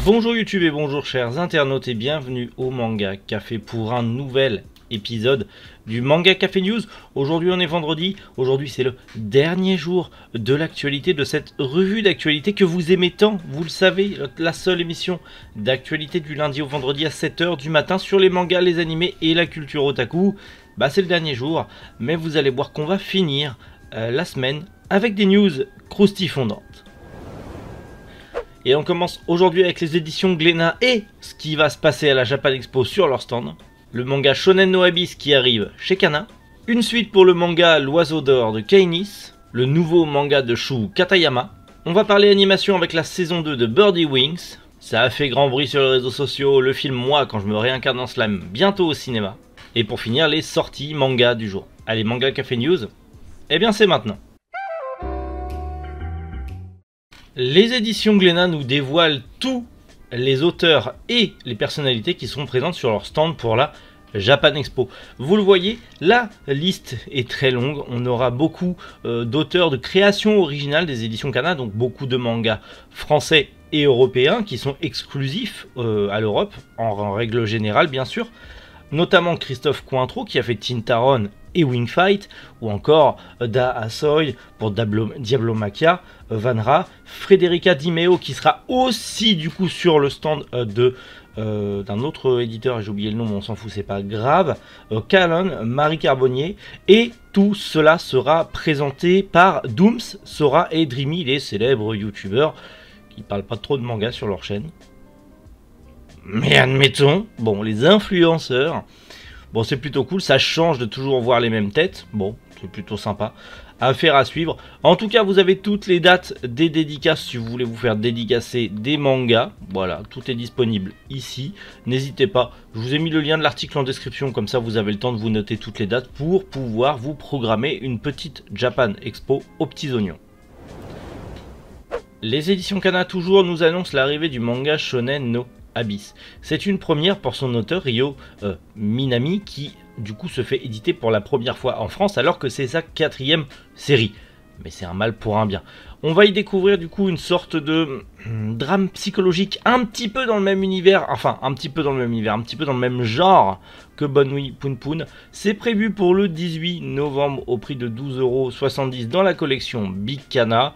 Bonjour YouTube et bonjour chers internautes et bienvenue au Manga Café pour un nouvel épisode du Manga Café News. Aujourd'hui on est vendredi, aujourd'hui c'est le dernier jour de l'actualité, de cette revue d'actualité que vous aimez tant, vous le savez, la seule émission d'actualité du lundi au vendredi à 7 h du matin sur les mangas, les animés et la culture otaku. Bah c'est le dernier jour, mais vous allez voir qu'on va finir la semaine avec des news croustifondantes. Et on commence aujourd'hui avec les éditions Glénat et ce qui va se passer à la Japan Expo sur leur stand. Le manga Shonen no Abyss qui arrive chez Kana. Une suite pour le manga L'Oiseau d'Or de Keinis. Le nouveau manga de Shu Katayama. On va parler animation avec la saison 2 de Birdie Wings. Ça a fait grand bruit sur les réseaux sociaux. Le film Moi quand je me réincarne en slime bientôt au cinéma. Et pour finir les sorties manga du jour. Allez, Manga Café News, eh bien c'est maintenant. Les éditions Glénat nous dévoilent tous les auteurs et les personnalités qui seront présentes sur leur stand pour la Japan Expo. Vous le voyez, la liste est très longue. On aura beaucoup d'auteurs de créations originales des éditions Kana, donc beaucoup de mangas français et européens qui sont exclusifs à l'Europe, en règle générale bien sûr. Notamment Christophe Cointreau qui a fait Tintaron et Wing Fight, ou encore Da Asoy pour Diablo Machia, Vanra, Frederica Di Meo qui sera aussi du coup sur le stand d'un autre éditeur, j'ai oublié le nom mais on s'en fout, c'est pas grave, Calonne, Marie Carbonnier, et tout cela sera présenté par Dooms, Sora et Dreamy, les célèbres youtubeurs qui parlent pas trop de manga sur leur chaîne. Mais admettons, bon, les influenceurs, bon, c'est plutôt cool, ça change de toujours voir les mêmes têtes, bon, c'est plutôt sympa, affaire à suivre. En tout cas, vous avez toutes les dates des dédicaces si vous voulez vous faire dédicacer des mangas, voilà, tout est disponible ici, n'hésitez pas, je vous ai mis le lien de l'article en description, comme ça vous avez le temps de vous noter toutes les dates pour pouvoir vous programmer une petite Japan Expo aux petits oignons. Les éditions Kana toujours nous annoncent l'arrivée du manga Shonen no Abyss. C'est une première pour son auteur Ryo Minami qui du coup se fait éditer pour la première fois en France alors que c'est sa 4e série. Mais c'est un mal pour un bien. On va y découvrir du coup une sorte de drame psychologique un petit peu dans le même univers, enfin un petit peu dans le même genre que Bonne Nuit Poun Poun. C'est prévu pour le 18 novembre au prix de 12,70 € dans la collection Big Kana.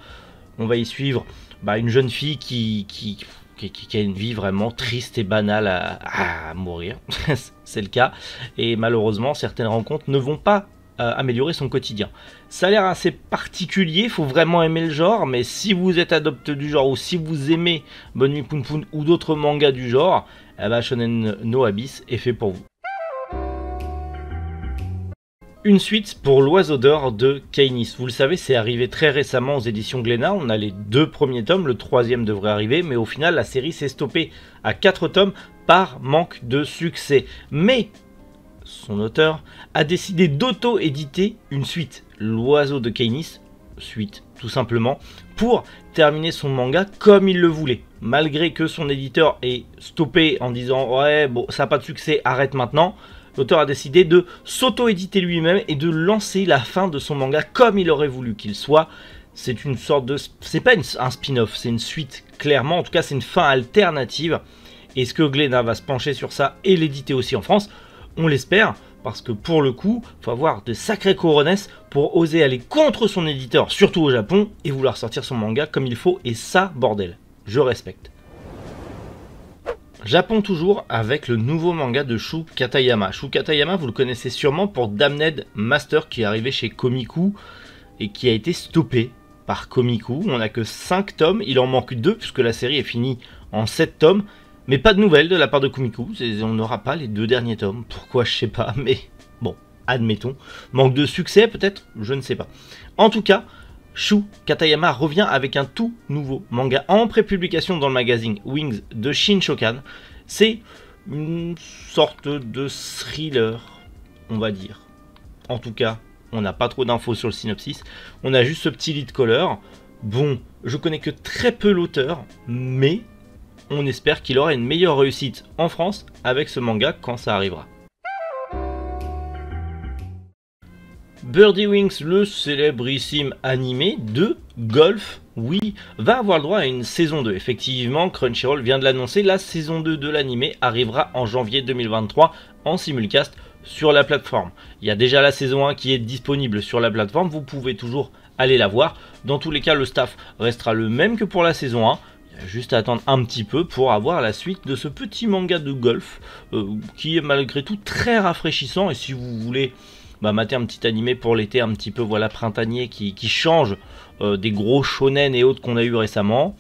On va y suivre une jeune fille qui a une vie vraiment triste et banale à mourir, c'est le cas, et malheureusement certaines rencontres ne vont pas améliorer son quotidien. Ça a l'air assez particulier, faut vraiment aimer le genre, mais si vous êtes adepte du genre ou si vous aimez Bonne Nuit Poun Poun ou d'autres mangas du genre, Shonen no Abyss est fait pour vous. Une suite pour L'Oiseau d'Or de Keinis. Vous le savez, c'est arrivé très récemment aux éditions Glénat. On a les 2 premiers tomes, le 3e devrait arriver, mais au final, la série s'est stoppée à 4 tomes par manque de succès. Mais son auteur a décidé d'auto-éditer une suite, L'Oiseau de Keinis, suite tout simplement, pour terminer son manga comme il le voulait. Malgré que son éditeur ait stoppé en disant « Ouais, bon, ça n'a pas de succès, arrête maintenant », l'auteur a décidé de s'auto-éditer lui-même et de lancer la fin de son manga comme il aurait voulu qu'il soit. C'est une sorte de... c'est pas un spin-off, c'est une suite, clairement. En tout cas, c'est une fin alternative. Est-ce que Glénat va se pencher sur ça et l'éditer aussi en France? On l'espère, parce que pour le coup, il faut avoir de sacrées coronesses pour oser aller contre son éditeur, surtout au Japon, et vouloir sortir son manga comme il faut. Et ça, bordel, je respecte. Japon toujours avec le nouveau manga de Shu Katayama. Shu Katayama, vous le connaissez sûrement pour Damned Master qui est arrivé chez Komiku et qui a été stoppé par Komiku. On n'a que 5 tomes, il en manque 2 puisque la série est finie en 7 tomes. Mais pas de nouvelles de la part de Komiku, on n'aura pas les 2 derniers tomes. Pourquoi, je sais pas, mais bon, admettons. Manque de succès peut-être, je ne sais pas. En tout cas, Shu Katayama revient avec un tout nouveau manga en prépublication dans le magazine Wings de Shin Shokan. C'est une sorte de thriller, on va dire. En tout cas, on n'a pas trop d'infos sur le synopsis. On a juste ce petit lead color. Bon, je connais que très peu l'auteur, mais on espère qu'il aura une meilleure réussite en France avec ce manga quand ça arrivera. Birdie Wings, le célébrissime animé de golf, oui, va avoir le droit à une saison 2. Effectivement, Crunchyroll vient de l'annoncer, la saison 2 de l'animé arrivera en janvier 2023 en simulcast sur la plateforme. Il y a déjà la saison 1 qui est disponible sur la plateforme, vous pouvez toujours aller la voir. Dans tous les cas, le staff restera le même que pour la saison 1. Il y a juste à attendre un petit peu pour avoir la suite de ce petit manga de golf qui est malgré tout très rafraîchissant. Et si vous voulez mater un petit animé pour l'été un petit peu voilà printanier qui change des gros shonen et autres qu'on a eu récemment,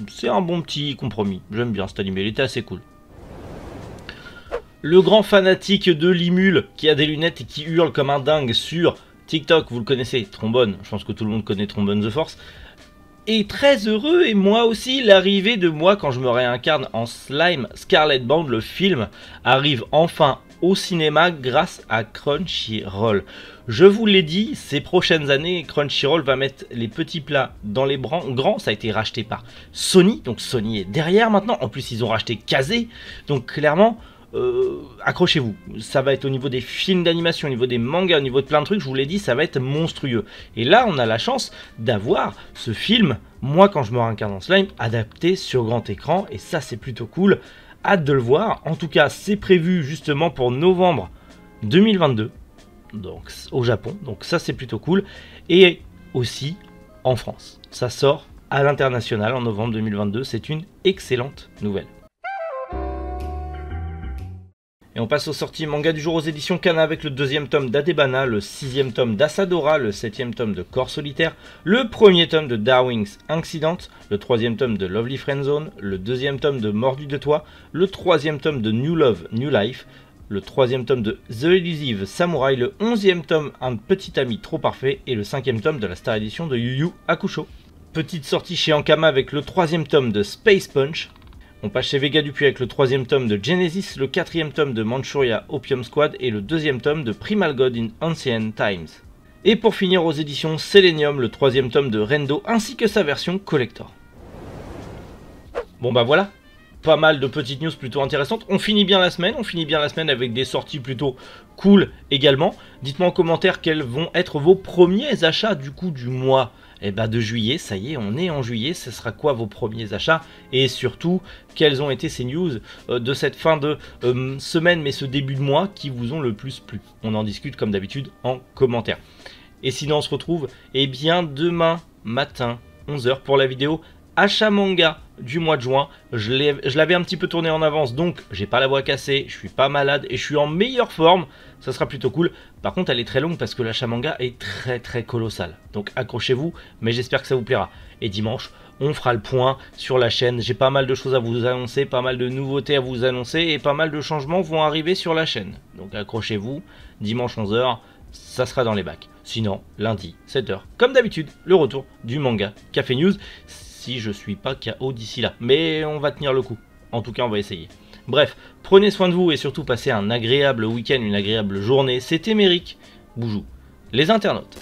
c'est un bon petit compromis. J'aime bien cet animé, il était assez cool. Le grand fanatique de Limul qui a des lunettes et qui hurle comme un dingue sur TikTok, vous le connaissez, Trombone, je pense que tout le monde connaît Trombone The Force, est très heureux, et moi aussi. L'arrivée de moi quand je me réincarne en Slime Scarlet Band, le film, arrive enfin au cinéma grâce à Crunchyroll. Je vous l'ai dit, ces prochaines années, Crunchyroll va mettre les petits plats dans les grands. Ça a été racheté par Sony, donc Sony est derrière maintenant. En plus, ils ont racheté Kazé, donc clairement, accrochez-vous. Ça va être au niveau des films d'animation, au niveau des mangas, au niveau de plein de trucs, je vous l'ai dit, ça va être monstrueux. Et là, on a la chance d'avoir ce film, moi quand je me réincarne en slime, adapté sur grand écran, et ça c'est plutôt cool. Hâte de le voir. En tout cas, c'est prévu justement pour novembre 2022, donc au Japon, donc ça c'est plutôt cool. Et aussi en France, ça sort à l'international en novembre 2022, c'est une excellente nouvelle. Et on passe aux sorties manga du jour aux éditions Kana avec le 2e tome d'Adebana, le 6e tome d'Asadora, le 7e tome de Corps Solitaire, le 1er tome de Darwin's Incident, le 3e tome de Lovely Friendzone, le 2e tome de Mordu de Toi, le 3e tome de New Love, New Life, le 3e tome de The Elusive Samurai, le 11e tome Un petit ami trop parfait et le 5e tome de la Star Edition de Yu Yu Hakusho. Petite sortie chez Ankama avec le 3e tome de Space Punch. On passe chez Vega Dupuis avec le 3e tome de Genesis, le 4e tome de Manchuria Opium Squad et le 2e tome de Primal God in Ancient Times. Et pour finir aux éditions Selenium, le 3e tome de Rendo ainsi que sa version collector. Bon bah voilà, pas mal de petites news plutôt intéressantes. On finit bien la semaine, avec des sorties plutôt cool également. Dites-moi en commentaire quels vont être vos premiers achats du coup du mois de juillet. Ça y est, on est en juillet, ce sera quoi vos premiers achats? Et surtout, quelles ont été ces news de cette fin de semaine, mais ce début de mois qui vous ont le plus plu? On en discute comme d'habitude en commentaire. Et sinon on se retrouve demain matin 11 h pour la vidéo achat manga du mois de juin. Je l'avais un petit peu tourné en avance, donc j'ai pas la voix cassée, je suis pas malade et je suis en meilleure forme. Ça sera plutôt cool. Par contre elle est très longue parce que l'achat manga est très colossal. Donc accrochez-vous, mais j'espère que ça vous plaira. Et dimanche, on fera le point sur la chaîne. J'ai pas mal de choses à vous annoncer, pas mal de nouveautés à vous annoncer et pas mal de changements vont arriver sur la chaîne. Donc accrochez-vous, dimanche 11 h, ça sera dans les bacs. Sinon, lundi 7 h, comme d'habitude, le retour du manga Café News. Si je suis pas KO d'ici là, mais on va tenir le coup. En tout cas, on va essayer. Bref, prenez soin de vous et surtout passez un agréable week-end, une agréable journée. C'était Méric Boujou, les internautes.